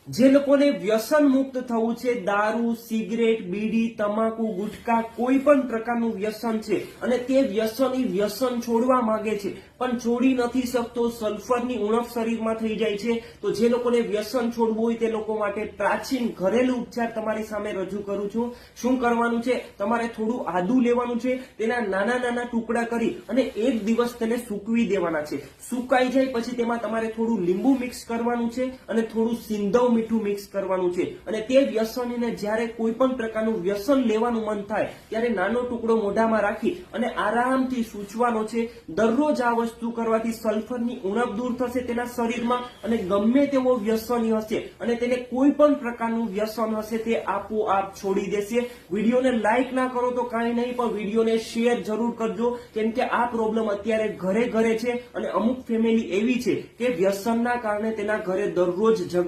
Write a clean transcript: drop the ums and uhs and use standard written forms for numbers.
જે લોકોને વ્યસન મુક્ત થવું છે, દારૂ, સિગરેટ, બીડી, તમાકુ, ગુટખા કોઈ પણ પ્રકારનું વ્યસન છે અને તે વ્યસન છોડવા માંગે છે પણ છોડી નથી શકતો, સલ્ફરની ઉણપ શરીરમાં થઈ જાય છે, તો જે લોકોને વ્યસન છોડવું હોય તે લોકો માટે પ્રાચીન ઘરેલું ઉપચાર તમારી સામે રજૂ કરું છું. શું કરવાનું છે? તમારે થોડું આદુ લેવાનું છે, તેના નાના નાના ટુકડા કરી અને એક દિવસ તેને સૂકવી દેવાના છે. સુકાઈ જાય પછી તેમાં તમારે થોડું લીંબુ મિક્સ કરવાનું છે અને થોડું સિંધવ મીઠું મિક્સ કરવાનું છે અને તે વ્યસનીને જ્યારે કોઈ પણ પ્રકારનું વ્યસન લેવાનું મન થાય ત્યારે નાનો ટુકડો મોઢામાં રાખી અને આરામથી સૂચવાનો છે. દરરોજ આ વસ્તુ કરવાથી સલ્ફરની ઉણપ દૂર થશે તેના શરીરમાં અને ગમે તેવો વ્યસની હશે અને તેને કોઈ પણ પ્રકારનું વ્યસન હશે તે આપોઆપ છોડી દેશે. વિડીયોને લાઈક ના કરો તો કાંઈ નહીં, પણ વિડીયોને શેર જરૂર કરજો, કેમ કે આ પ્રોબ્લેમ અત્યારે ઘરે ઘરે છે અને અમુક ફેમિલી એવી છે કે વ્યસનના કારણે તેના ઘરે દરરોજ ઝઘડા